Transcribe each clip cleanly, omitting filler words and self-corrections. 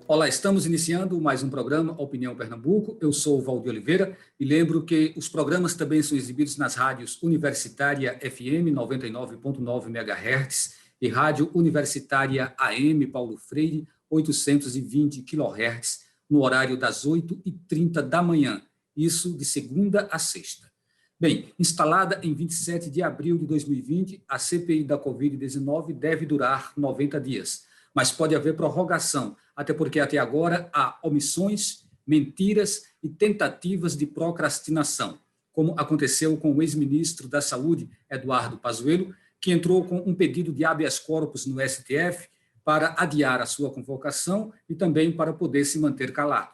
Olá, estamos iniciando mais um programa Opinião Pernambuco. Eu sou o Valdir Oliveira e lembro que os programas também são exibidos nas rádios Universitária FM 99.9 MHz e Rádio Universitária AM Paulo Freire 820 kHz no horário das 8h30 da manhã, isso de segunda a sexta. Bem, instalada em 27 de abril de 2020, a CPI da Covid-19 deve durar 90 dias, mas pode haver prorrogação, até porque até agora há omissões, mentiras e tentativas de procrastinação, como aconteceu com o ex-ministro da Saúde, Eduardo Pazuello, que entrou com um pedido de habeas corpus no STF para adiar a sua convocação e também para poder se manter calado.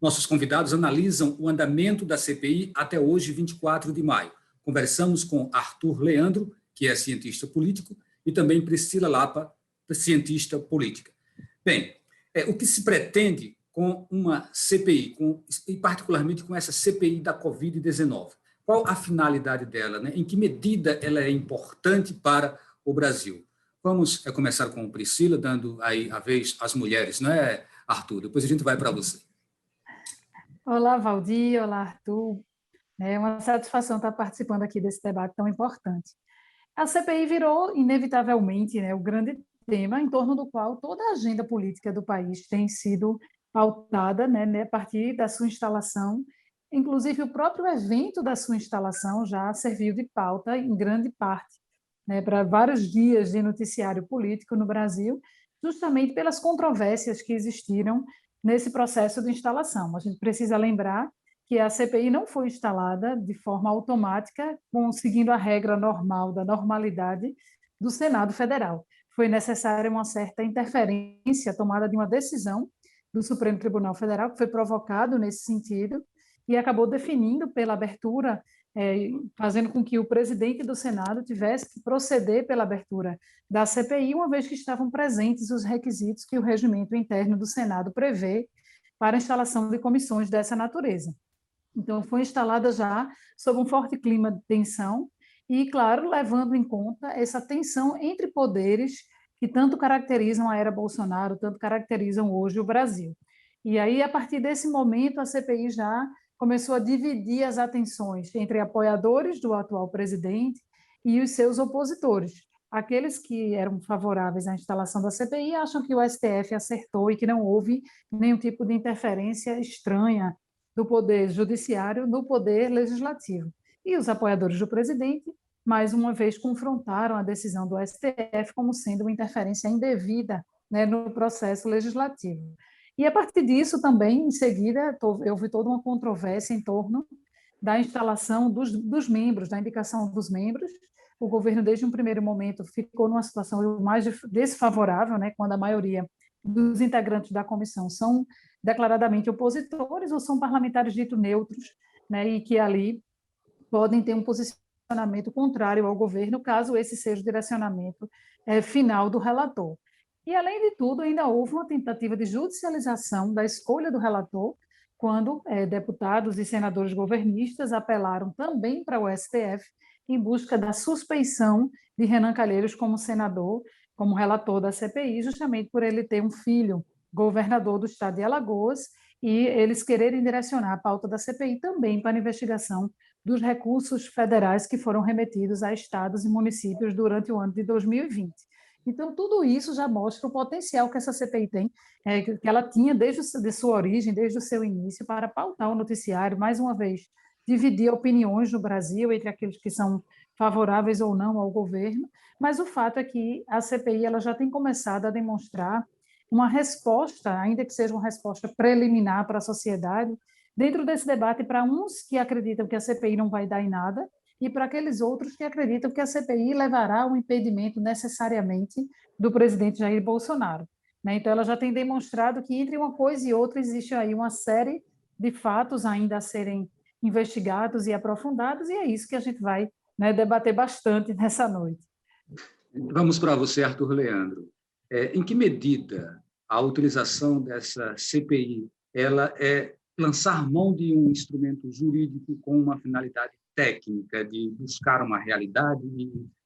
Nossos convidados analisam o andamento da CPI até hoje, 24 de maio. Conversamos com Arthur Leandro, que é cientista político, e também Priscila Lapa, cientista política. Bem, o que se pretende com uma CPI, e particularmente com essa CPI da Covid-19? Qual a finalidade dela, né? Em que medida ela é importante para o Brasil? Vamos começar com Priscila, dando aí a vez às mulheres, não é, Arthur? Depois a gente vai para você. Olá, Valdir. Olá, Arthur. É uma satisfação estar participando aqui desse debate tão importante. A CPI virou, inevitavelmente, o grande tema em torno do qual toda a agenda política do país tem sido pautada, a partir da sua instalação. Inclusive, o próprio evento da sua instalação já serviu de pauta, em grande parte, para vários dias de noticiário político no Brasil, justamente pelas controvérsias que existiram nesse processo de instalação. A gente precisa lembrar que a CPI não foi instalada de forma automática, seguindo a regra normal da normalidade do Senado Federal. Foi necessária uma certa interferência, tomada de uma decisão do Supremo Tribunal Federal, que foi provocado nesse sentido, e acabou definindo pela abertura, fazendo com que o presidente do Senado tivesse que proceder pela abertura da CPI, uma vez que estavam presentes os requisitos que o regimento interno do Senado prevê para a instalação de comissões dessa natureza. Então, foi instalada já sob um forte clima de tensão e, claro, levando em conta essa tensão entre poderes que tanto caracterizam a era Bolsonaro, tanto caracterizam hoje o Brasil. E aí, a partir desse momento, a CPI já começou a dividir as atenções entre apoiadores do atual presidente e os seus opositores. Aqueles que eram favoráveis à instalação da CPI acham que o STF acertou e que não houve nenhum tipo de interferência estranha do poder judiciário no poder legislativo. E os apoiadores do presidente, mais uma vez, confrontaram a decisão do STF como sendo uma interferência indevida, no processo legislativo. E, a partir disso, também, em seguida, houve toda uma controvérsia em torno da instalação dos membros, da indicação dos membros. O governo, desde um primeiro momento, ficou numa situação mais desfavorável, quando a maioria dos integrantes da comissão são declaradamente opositores ou são parlamentares ditos neutros, e que ali podem ter um posicionamento contrário ao governo, caso esse seja o direcionamento final do relator. E, além de tudo, ainda houve uma tentativa de judicialização da escolha do relator, quando deputados e senadores governistas apelaram também para o STF em busca da suspeição de Renan Calheiros como senador, como relator da CPI, justamente por ele ter um filho governador do estado de Alagoas, e eles quererem direcionar a pauta da CPI também para a investigação dos recursos federais que foram remetidos a estados e municípios durante o ano de 2020. Então, tudo isso já mostra o potencial que essa CPI tem, que ela tinha desde sua origem, desde o seu início, para pautar o noticiário, mais uma vez, dividir opiniões no Brasil entre aqueles que são favoráveis ou não ao governo, mas o fato é que a CPI ela já tem começado a demonstrar uma resposta, ainda que seja uma resposta preliminar para a sociedade, dentro desse debate, para uns que acreditam que a CPI não vai dar em nada, e para aqueles outros que acreditam que a CPI levará ao impedimento necessariamente do presidente Jair Bolsonaro. Então, ela já tem demonstrado que entre uma coisa e outra existe aí uma série de fatos ainda a serem investigados e aprofundados, e é isso que a gente vai debater bastante nessa noite. Vamos para você, Arthur Leandro. Em que medida a utilização dessa CPI ela é lançar mão de um instrumento jurídico com uma finalidade técnica de buscar uma realidade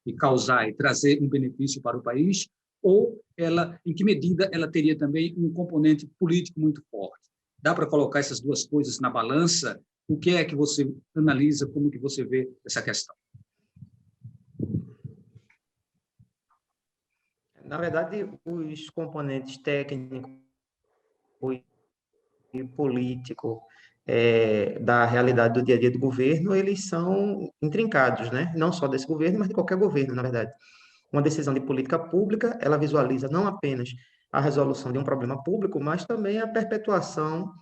e causar e trazer um benefício para o país, ou ela, em que medida ela teria também um componente político muito forte? Dá para colocar essas duas coisas na balança? O que é que você analisa, como que você vê essa questão? Na verdade, os componentes técnicos e político da realidade do dia a dia do governo, eles são intrincados, né? Não só desse governo, mas de qualquer governo, na verdade. Uma decisão de política pública, ela visualiza não apenas a resolução de um problema público, mas também a perpetuação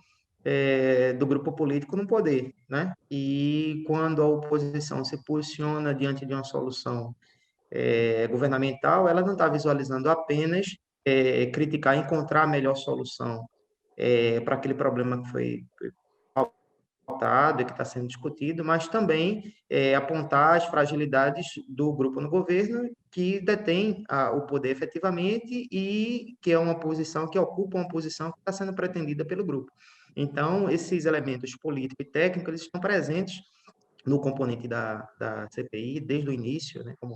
do grupo político no poder, né? E quando a oposição se posiciona diante de uma solução governamental, ela não está visualizando apenas criticar, encontrar a melhor solução para aquele problema que foi pautado e que está sendo discutido, mas também apontar as fragilidades do grupo no governo que detém o poder efetivamente e que é uma posição, que ocupa uma posição que está sendo pretendida pelo grupo. Então, esses elementos políticos e técnicos eles estão presentes no componente da CPI desde o início, né, como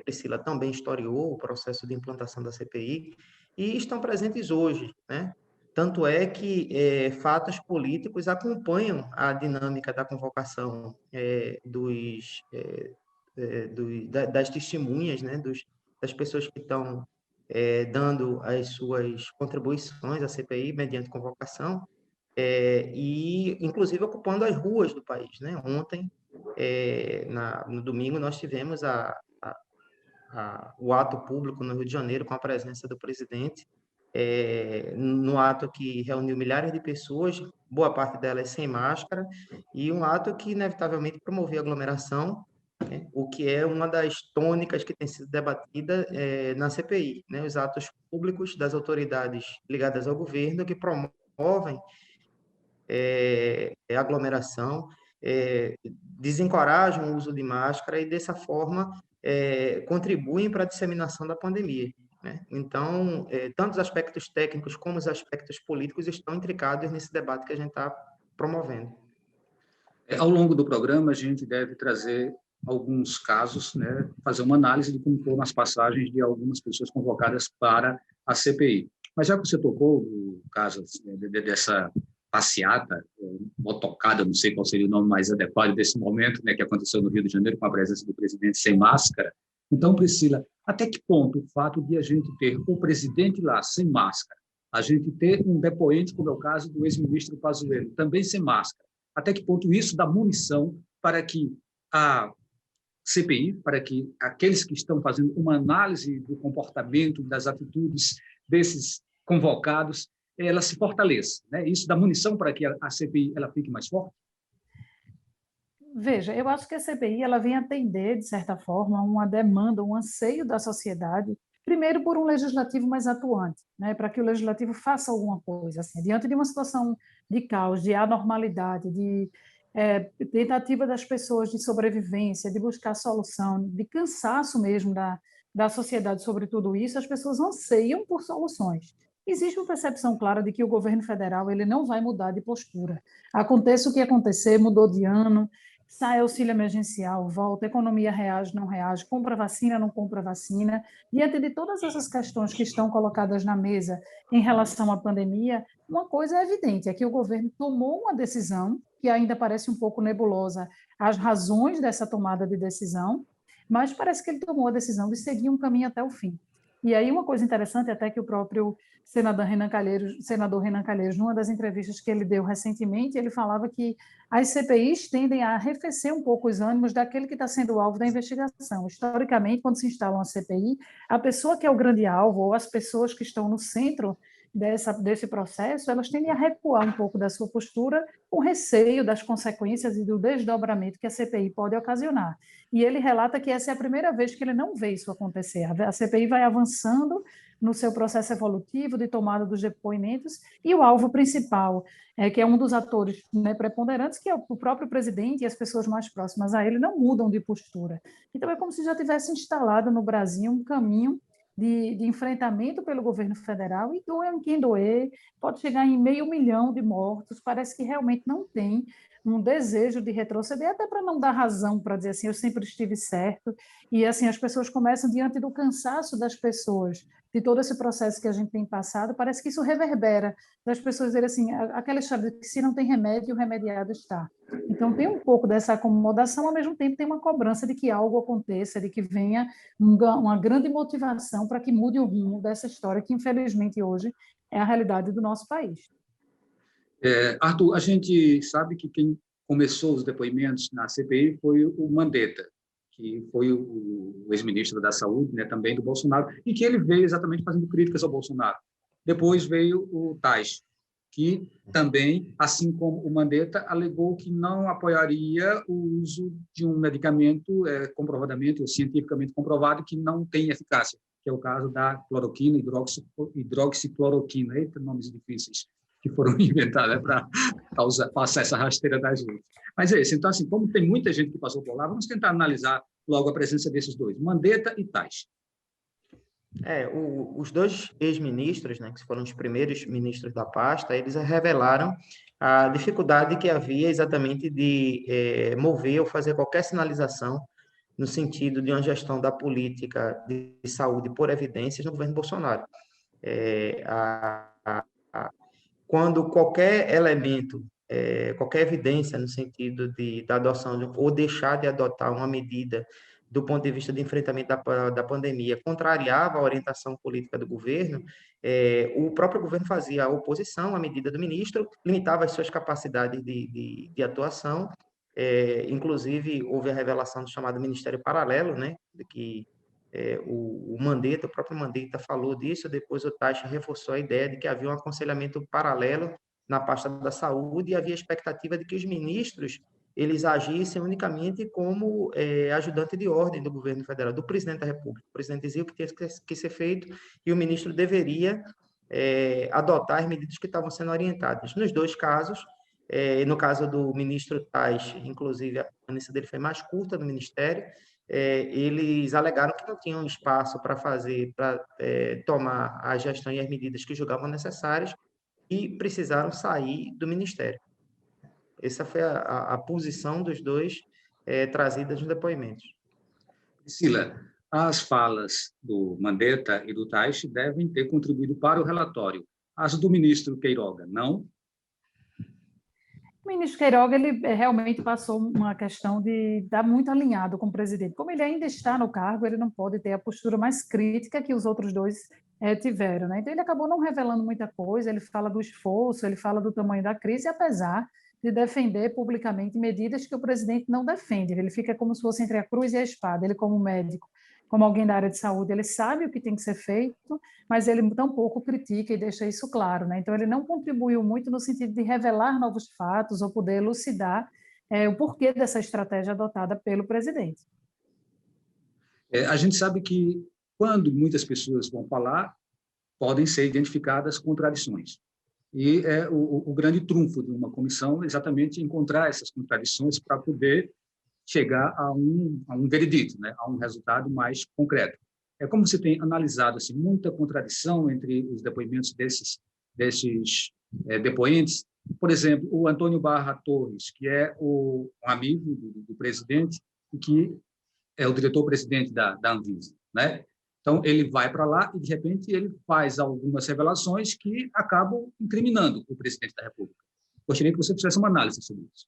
Priscila também historiou o processo de implantação da CPI, e estão presentes hoje, né? Tanto é que fatos políticos acompanham a dinâmica da convocação das testemunhas, né? Das pessoas que estão dando as suas contribuições à CPI mediante convocação, e inclusive ocupando as ruas do país, né? Ontem, no domingo, nós tivemos o ato público no Rio de Janeiro com a presença do presidente, no ato que reuniu milhares de pessoas, boa parte delas sem máscara, e um ato que inevitavelmente promovia aglomeração, né? O que é uma das tônicas que tem sido debatida na CPI, né? Os atos públicos das autoridades ligadas ao governo que promovem aglomeração, desencorajam o uso de máscara e, dessa forma, contribuem para a disseminação da pandemia, né? Então, tanto os aspectos técnicos como os aspectos políticos estão intricados nesse debate que a gente está promovendo. Ao longo do programa, a gente deve trazer alguns casos, né, fazer uma análise de como foram as passagens de algumas pessoas convocadas para a CPI. Mas já que você tocou no caso dessa passeata, motocada, não sei qual seria o nome mais adequado desse momento, né, que aconteceu no Rio de Janeiro com a presença do presidente sem máscara. Então, Priscila, até que ponto o fato de a gente ter o presidente lá sem máscara, a gente ter um depoente, como é o caso do ex-ministro Pazuello, também sem máscara, até que ponto isso dá munição para que a CPI, para que aqueles que estão fazendo uma análise do comportamento, das atitudes desses convocados, ela se fortaleça, né? Isso dá munição para que a CPI ela fique mais forte? Veja, eu acho que a CPI ela vem atender, de certa forma, uma demanda, um anseio da sociedade, primeiro por um legislativo mais atuante, né, para que o legislativo faça alguma coisa, assim, diante de uma situação de caos, de anormalidade, de tentativa das pessoas de sobrevivência, de buscar solução, de cansaço mesmo da sociedade sobre tudo isso, as pessoas anseiam por soluções. Existe uma percepção clara de que o governo federal ele não vai mudar de postura. Aconteça o que acontecer, mudou de ano, sai auxílio emergencial, volta, economia reage, não reage, compra vacina, não compra vacina. Diante de todas essas questões que estão colocadas na mesa em relação à pandemia, uma coisa é evidente, é que o governo tomou uma decisão, que ainda parece um pouco nebulosa, as razões dessa tomada de decisão, mas parece que ele tomou a decisão de seguir um caminho até o fim. E aí uma coisa interessante, até que o próprio senador Renan Calheiros, numa das entrevistas que ele deu recentemente, ele falava que as CPIs tendem a arrefecer um pouco os ânimos daquele que está sendo alvo da investigação. Historicamente, quando se instala uma CPI, a pessoa que é o grande alvo, ou as pessoas que estão no centro desse processo, elas tendem a recuar um pouco da sua postura com receio das consequências e do desdobramento que a CPI pode ocasionar. E ele relata que essa é a primeira vez que ele não vê isso acontecer. A CPI vai avançando no seu processo evolutivo de tomada dos depoimentos, e o alvo principal, que é um dos atores, né, preponderantes, que é o próprio presidente e as pessoas mais próximas a ele, não mudam de postura. Então, é como se já tivesse instalado no Brasil um caminho de enfrentamento pelo governo federal, e doer em quem doer, pode chegar em 500 mil de mortos, parece que realmente não tem um desejo de retroceder, até para não dar razão, para dizer assim, eu sempre estive certo, e assim, as pessoas começam, diante do cansaço das pessoas, de todo esse processo que a gente tem passado, parece que isso reverbera, das pessoas dizerem assim, aquela história de que se não tem remédio, o remediado está. Então, tem um pouco dessa acomodação, ao mesmo tempo tem uma cobrança de que algo aconteça, de que venha uma grande motivação para que mude o rumo dessa história, que infelizmente hoje é a realidade do nosso país. Arthur, a gente sabe que quem começou os depoimentos na CPI foi o Mandetta, que foi o ex-ministro da Saúde, né, também do Bolsonaro, e que ele veio exatamente fazendo críticas ao Bolsonaro. Depois veio o Tais, que também, assim como o Mandetta, alegou que não apoiaria o uso de um medicamento comprovadamente ou cientificamente comprovado que não tem eficácia, que é o caso da cloroquina, hidroxicloroquina, eita, nomes difíceis que foram inventados para passar essa rasteira da gente. Mas é isso. Então, assim, como tem muita gente que passou por lá, vamos tentar analisar logo a presença desses dois, Mandetta e Tais. Os dois ex-ministros, né, que foram os primeiros ministros da pasta, eles revelaram a dificuldade que havia exatamente de mover ou fazer qualquer sinalização no sentido de uma gestão da política de saúde por evidências no governo Bolsonaro. Quando qualquer elemento, qualquer evidência no sentido da adoção ou deixar de adotar uma medida do ponto de vista de enfrentamento da pandemia, contrariava a orientação política do governo, o próprio governo fazia a oposição à medida do ministro, limitava as suas capacidades de atuação, inclusive houve a revelação do chamado Ministério Paralelo, né, de que o Mandetta, o próprio Mandetta falou disso, depois o Taixa reforçou a ideia de que havia um aconselhamento paralelo na pasta da saúde e havia expectativa de que os ministros eles agissem unicamente como ajudante de ordem do governo federal, do presidente da República. O presidente dizia o que tinha que ser feito e o ministro deveria adotar as medidas que estavam sendo orientadas. Nos dois casos, no caso do ministro Tais, inclusive a permanência dele foi mais curta no ministério, eles alegaram que não tinham espaço para tomar a gestão e as medidas que julgavam necessárias e precisaram sair do ministério. Essa foi a posição dos dois trazida nos depoimentos. Priscila, as falas do Mandetta e do Tais devem ter contribuído para o relatório. As do ministro Queiroga, não? O ministro Queiroga, ele realmente passou uma questão de estar muito alinhado com o presidente. Como ele ainda está no cargo, ele não pode ter a postura mais crítica que os outros dois tiveram, né? Então, ele acabou não revelando muita coisa, ele fala do esforço, ele fala do tamanho da crise, apesar de defender publicamente medidas que o presidente não defende. Ele fica como se fosse entre a cruz e a espada. Ele, como médico, como alguém da área de saúde, ele sabe o que tem que ser feito, mas ele tampouco critica e deixa isso claro, né? Então, ele não contribuiu muito no sentido de revelar novos fatos ou poder elucidar o porquê dessa estratégia adotada pelo presidente. A gente sabe que, quando muitas pessoas vão falar, podem ser identificadas contradições. E o grande trunfo de uma comissão é exatamente encontrar essas contradições para poder chegar a um veredito, né? A um resultado mais concreto. É como você tem analisado assim, muita contradição entre os depoimentos desses depoentes. Por exemplo, o Antônio Barra Torres, que é um amigo do presidente e que é o diretor-presidente da Anvisa, né? Então, ele vai para lá e, de repente, ele faz algumas revelações que acabam incriminando o presidente da República. Gostaria que você fizesse uma análise sobre isso.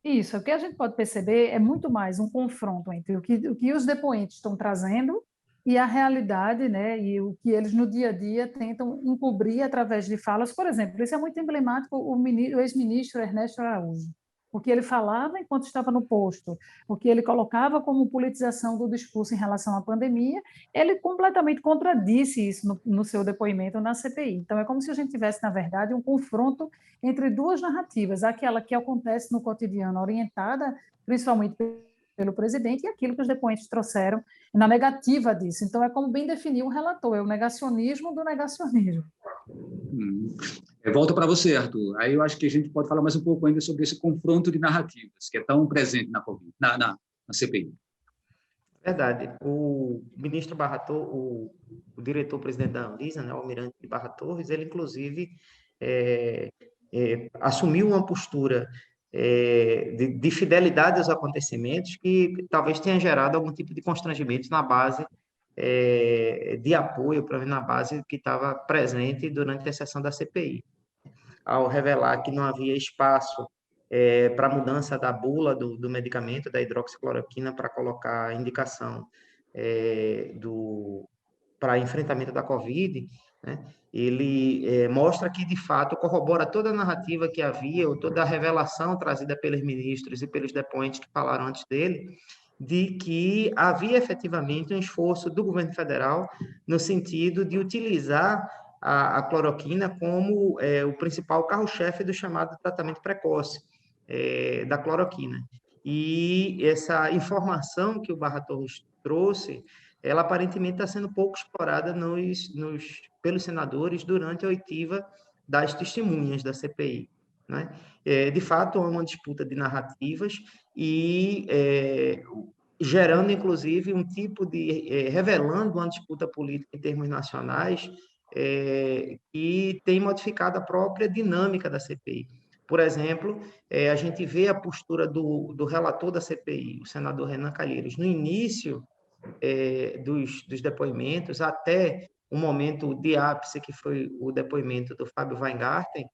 Isso, o que a gente pode perceber é muito mais um confronto entre o que os depoentes estão trazendo e a realidade, né, e o que eles no dia a dia tentam encobrir através de falas. Por exemplo, isso é muito emblemático, o ex-ministro Ernesto Araújo, o que ele falava enquanto estava no posto, o que ele colocava como politização do discurso em relação à pandemia, ele completamente contradisse isso no seu depoimento na CPI. Então, é como se a gente tivesse, na verdade, um confronto entre duas narrativas, aquela que acontece no cotidiano, orientada principalmente pelo presidente, e aquilo que os depoentes trouxeram na negativa disso. Então, é como bem definiu o relator, é o negacionismo do negacionismo. Volto para você, Arthur. Aí eu acho que a gente pode falar mais um pouco ainda sobre esse confronto de narrativas, que é tão presente na CPI. Verdade. O ministro Barra Torres, o diretor-presidente da Anvisa, né, o almirante Barra Torres, ele, inclusive, assumiu uma postura de fidelidade aos acontecimentos que talvez tenha gerado algum tipo de constrangimento na base de apoio, na base que estava presente durante a sessão da CPI. Ao revelar que não havia espaço para a mudança da bula do medicamento, da hidroxicloroquina, para colocar a indicação para enfrentamento da Covid, né? Ele mostra que, de fato, corrobora toda a narrativa que havia, ou toda a revelação trazida pelos ministros e pelos depoentes que falaram antes dele, de que havia efetivamente um esforço do governo federal no sentido de utilizar a cloroquina como o principal carro-chefe do chamado tratamento precoce da cloroquina. E essa informação que o Barra Torres trouxe, ela aparentemente está sendo pouco explorada pelos senadores durante a oitiva das testemunhas da CPI. Né? De fato, há uma disputa de narrativas e gerando, inclusive, um tipo de... revelando uma disputa política em termos nacionais que tem modificado a própria dinâmica da CPI. Por exemplo, a gente vê a postura do relator da CPI, o senador Renan Calheiros, no início dos depoimentos, até o momento de ápice, que foi o depoimento do Fábio Weingarten,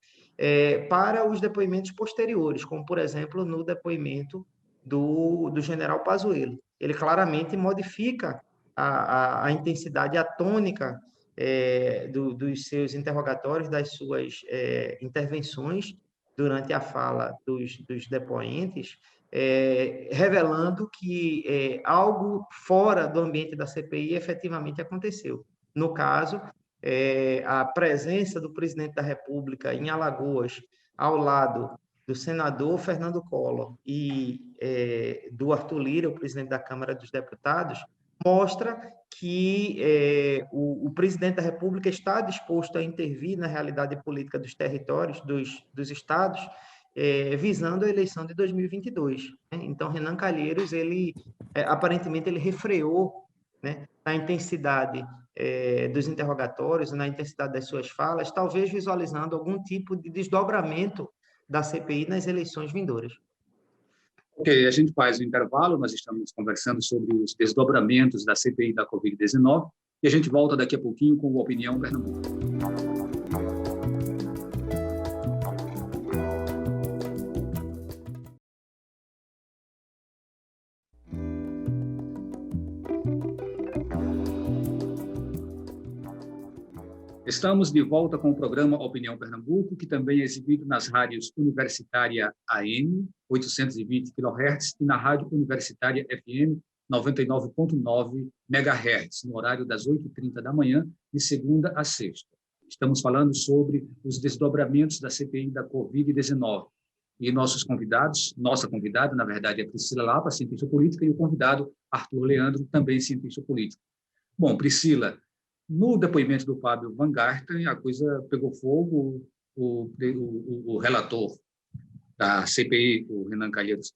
para os depoimentos posteriores, como, por exemplo, no depoimento do general Pazuello. Ele claramente modifica a intensidade, a tônica dos seus interrogatórios, das suas intervenções durante a fala dos depoentes, revelando que algo fora do ambiente da CPI efetivamente aconteceu. No caso, a presença do presidente da República em Alagoas, ao lado do senador Fernando Collor e do Arthur Lira, o presidente da Câmara dos Deputados, mostra que o presidente da República está disposto a intervir na realidade política dos territórios, dos estados, visando a eleição de 2022. Né? Então, Renan Calheiros, aparentemente, ele refreou, né, na intensidade dos interrogatórios, na intensidade das suas falas, talvez visualizando algum tipo de desdobramento da CPI nas eleições vindouras. Ok, a gente faz um intervalo, nós estamos conversando sobre os desdobramentos da CPI da Covid-19 e a gente volta daqui a pouquinho com o Opinião Pernambuco. Estamos de volta com o programa Opinião Pernambuco, que também é exibido nas rádios Universitária AM, 820 kHz, e na Rádio Universitária FM, 99,9 MHz, no horário das 8h30 da manhã, de segunda a sexta. Estamos falando sobre os desdobramentos da CPI da Covid-19. E nossos convidados, nossa convidada, na verdade, é Priscila Lapa, cientista política, e o convidado, Arthur Leandro, também cientista político. Bom, Priscila, no depoimento do Fábio Weingarten, a coisa pegou fogo, o relator da CPI, o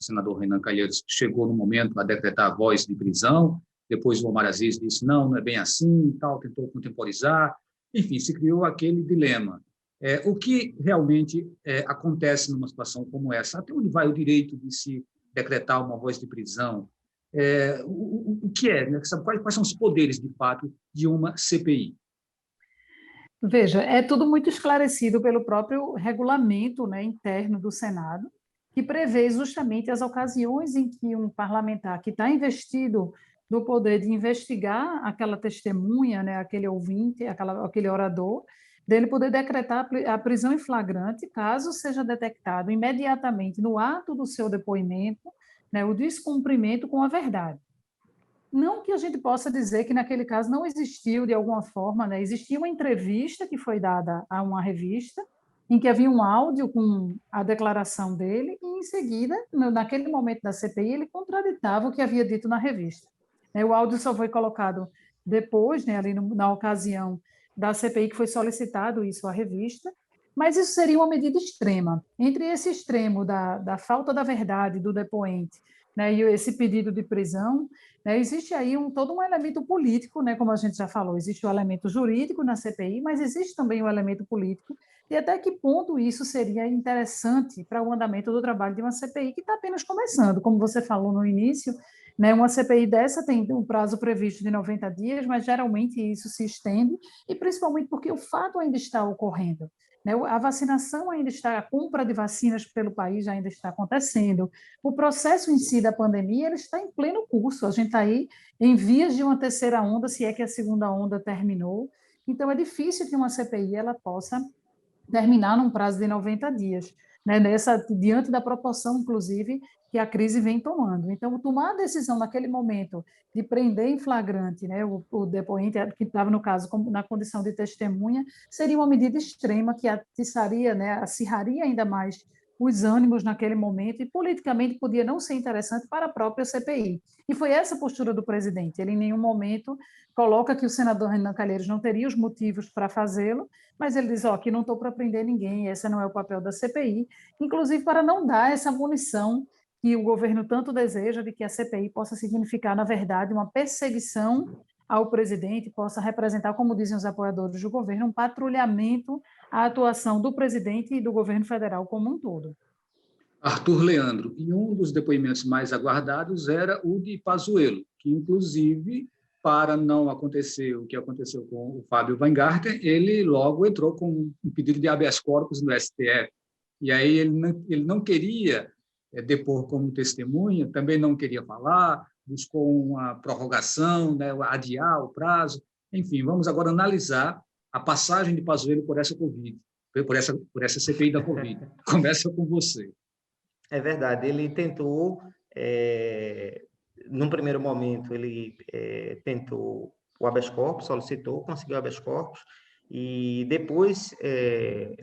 senador Renan Calheiros, chegou no momento a decretar a voz de prisão, depois o Omar Aziz disse, não é bem assim, e tal, tentou contemporizar, enfim, se criou aquele dilema. O que realmente acontece numa situação como essa? Até onde vai o direito de se decretar uma voz de prisão? O que é? Né? Quais são os poderes, de fato, de uma CPI? Veja, é tudo muito esclarecido pelo próprio regulamento, né, interno do Senado, que prevê justamente as ocasiões em que um parlamentar que está investido no poder de investigar aquela testemunha, né, aquele ouvinte, aquele orador, dele poder decretar a prisão em flagrante, caso seja detectado imediatamente no ato do seu depoimento, né, o descumprimento com a verdade. Não que a gente possa dizer que naquele caso não existiu de alguma forma, né? Existia uma entrevista que foi dada a uma revista, em que havia um áudio com a declaração dele, e em seguida, naquele momento da CPI, ele contraditava o que havia dito na revista. O áudio só foi colocado depois, né, ali na ocasião da CPI, que foi solicitado isso à revista, mas isso seria uma medida extrema. Entre esse extremo da falta da verdade do depoente né, e esse pedido de prisão, né, existe aí todo um elemento político, né, como a gente já falou, existe o elemento jurídico na CPI, mas existe também o elemento político, e até que ponto isso seria interessante para o andamento do trabalho de uma CPI que está apenas começando, como você falou no início, né, uma CPI dessa tem um prazo previsto de 90 dias, mas geralmente isso se estende, e principalmente porque o fato ainda está ocorrendo. Né? A vacinação ainda está, a compra de vacinas pelo país ainda está acontecendo, o processo em si da pandemia ele está em pleno curso, a gente está aí em vias de uma terceira onda, se é que a segunda onda terminou, então é difícil que uma CPI ela possa terminar num prazo de 90 dias, né? Diante da proporção, inclusive, que a crise vem tomando. Então, tomar a decisão naquele momento de prender em flagrante, né, o depoente, que estava, no caso, na condição de testemunha, seria uma medida extrema que atiçaria, né, acirraria ainda mais os ânimos naquele momento e politicamente podia não ser interessante para a própria CPI. E foi essa a postura do presidente. Ele em nenhum momento coloca que o senador Renan Calheiros não teria os motivos para fazê-lo, mas ele diz, ó, que não estou para prender ninguém, esse não é o papel da CPI, inclusive para não dar essa munição que o governo tanto deseja de que a CPI possa significar, na verdade, uma perseguição ao presidente, possa representar, como dizem os apoiadores do governo, um patrulhamento à atuação do presidente e do governo federal como um todo. Arthur Leandro, e um dos depoimentos mais aguardados era o de Pazuello, que, inclusive, para não acontecer o que aconteceu com o Fábio Weingarten, ele logo entrou com um pedido de habeas corpus no STF. E aí ele não queria depor como testemunha, também não queria falar, buscou uma prorrogação, né, adiar o prazo. Enfim, vamos agora analisar a passagem de Pazuello por essa Covid, por essa CPI da Covid. Começa com você. É verdade, ele tentou, num primeiro momento, ele tentou o habeas corpus, solicitou, conseguiu o habeas corpus, e depois,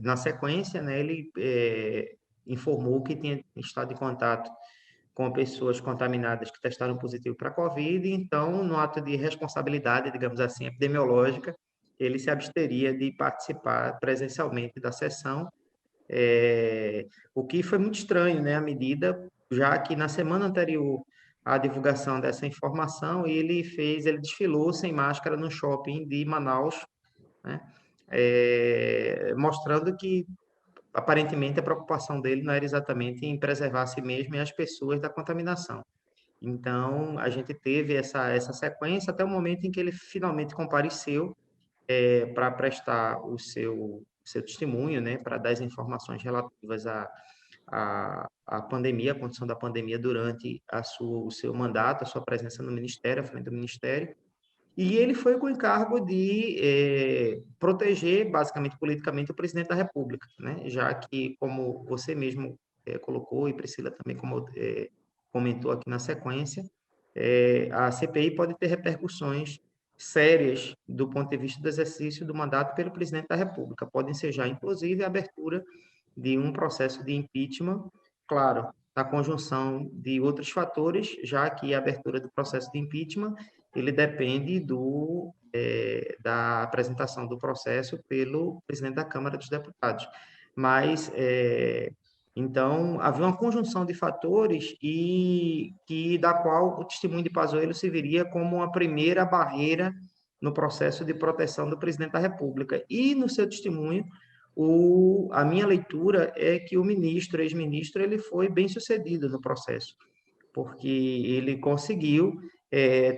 na sequência, né, ele informou que tinha estado em contato com pessoas contaminadas que testaram positivo para a Covid, então, no ato de responsabilidade, digamos assim, epidemiológica, ele se absteria de participar presencialmente da sessão, o que foi muito estranho, né, a medida, já que na semana anterior à divulgação dessa informação, ele desfilou sem máscara no shopping de Manaus, né, mostrando que, aparentemente, a preocupação dele não era exatamente em preservar a si mesmo e as pessoas da contaminação. Então, a gente teve essa sequência até o momento em que ele finalmente compareceu para prestar o seu testemunho, né, para dar as informações relativas à pandemia, a condição da pandemia durante o seu mandato, a sua presença no Ministério, à frente do Ministério. E ele foi com o encargo de proteger, basicamente, politicamente, o presidente da República, né, já que, como você mesmo colocou, e Priscila também comentou aqui na sequência, a CPI pode ter repercussões sérias do ponto de vista do exercício do mandato pelo presidente da República. Podem ser já, inclusive, a abertura de um processo de impeachment, claro, na conjunção de outros fatores, já que a abertura do processo de impeachment ele depende da apresentação do processo pelo presidente da Câmara dos Deputados. Mas então, havia uma conjunção de fatores da qual o testemunho de Pazuello serviria como uma primeira barreira no processo de proteção do presidente da República. E, no seu testemunho, a minha leitura é que o ex-ministro, ele foi bem sucedido no processo, porque ele conseguiu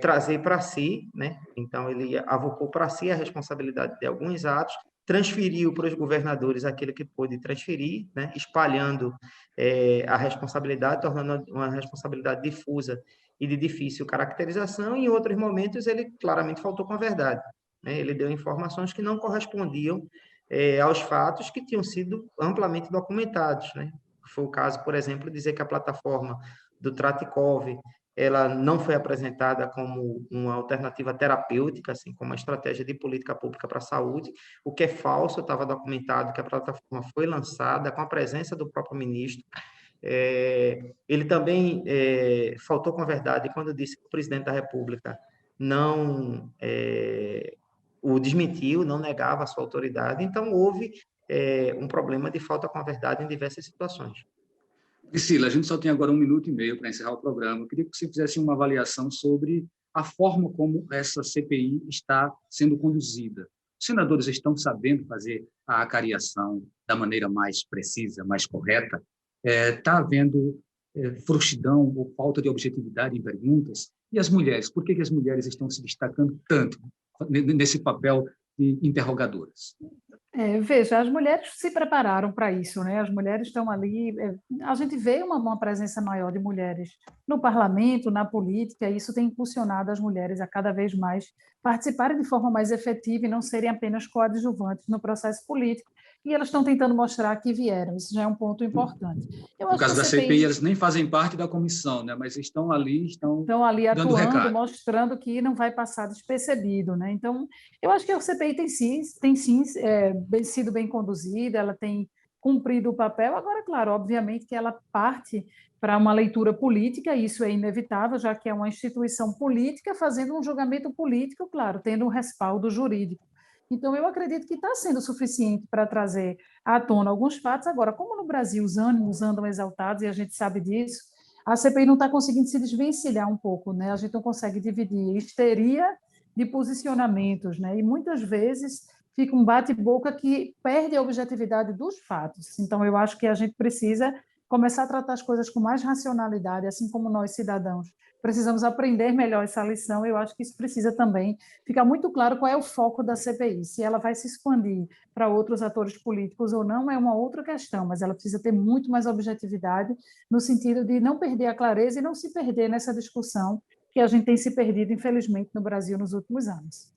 trazer para si, né? Então, ele avocou para si a responsabilidade de alguns atos, transferiu para os governadores aquilo que pôde transferir, né, espalhando a responsabilidade, tornando uma responsabilidade difusa e de difícil caracterização, e em outros momentos ele claramente faltou com a verdade, né, ele deu informações que não correspondiam aos fatos que tinham sido amplamente documentados, né. Foi o caso, por exemplo, dizer que a plataforma do Tratikov ela não foi apresentada como uma alternativa terapêutica, assim, como uma estratégia de política pública para a saúde, o que é falso, estava documentado que a plataforma foi lançada com a presença do próprio ministro. Ele também faltou com a verdade quando disse que o presidente da República não o desmentiu, não negava a sua autoridade, então houve um problema de falta com a verdade em diversas situações. Priscila, a gente só tem agora 1 minuto e meio para encerrar o programa. Eu queria que você fizesse uma avaliação sobre a forma como essa CPI está sendo conduzida. Os senadores estão sabendo fazer a acariação da maneira mais precisa, mais correta? Está havendo frouxidão ou falta de objetividade em perguntas? E as mulheres? Por que as mulheres estão se destacando tanto nesse papel de interrogadoras? Veja, as mulheres se prepararam para isso, né? As mulheres estão ali. A gente vê uma presença maior de mulheres no parlamento, na política, e isso tem impulsionado as mulheres a cada vez mais participarem de forma mais efetiva e não serem apenas coadjuvantes no processo político. E elas estão tentando mostrar que vieram. Isso já é um ponto importante. No caso da CPI, elas nem fazem parte da comissão, né? Mas estão ali dando atuando, recado, mostrando que não vai passar despercebido, né? Então, eu acho que a CPI tem sim sido bem conduzida, ela tem cumprido o papel. Agora, claro, obviamente que ela parte para uma leitura política, isso é inevitável, já que é uma instituição política fazendo um julgamento político, claro, tendo um respaldo jurídico. Então, eu acredito que está sendo suficiente para trazer à tona alguns fatos. Agora, como no Brasil os ânimos andam exaltados, e a gente sabe disso, a CPI não está conseguindo se desvencilhar um pouco, né? A gente não consegue dividir histeria de posicionamentos, né? E muitas vezes fica um bate-boca que perde a objetividade dos fatos. Então, eu acho que a gente precisa começar a tratar as coisas com mais racionalidade, assim como nós, cidadãos, precisamos aprender melhor essa lição. Eu acho que isso precisa também ficar muito claro qual é o foco da CPI. Se ela vai se expandir para outros atores políticos ou não, é uma outra questão, mas ela precisa ter muito mais objetividade no sentido de não perder a clareza e não se perder nessa discussão que a gente tem se perdido, infelizmente, no Brasil nos últimos anos.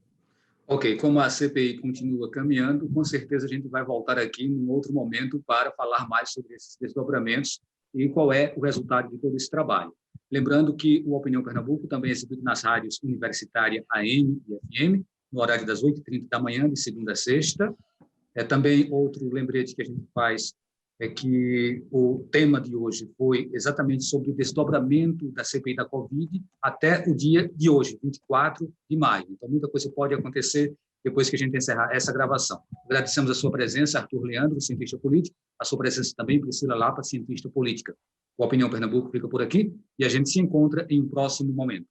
Ok, como a CPI continua caminhando, com certeza a gente vai voltar aqui em um outro momento para falar mais sobre esses desdobramentos e qual é o resultado de todo esse trabalho. Lembrando que o Opinião Pernambuco também é exibido nas rádios Universitária AM e FM, no horário das 8h30 da manhã, de segunda a sexta. Também outro lembrete que a gente faz é que o tema de hoje foi exatamente sobre o desdobramento da CPI da Covid até o dia de hoje, 24 de maio. Então, muita coisa pode acontecer depois que a gente encerrar essa gravação. Agradecemos a sua presença, Arthur Leandro, cientista político, a sua presença também, Priscila Lapa, cientista política. O Opinião Pernambuco fica por aqui e a gente se encontra em um próximo momento.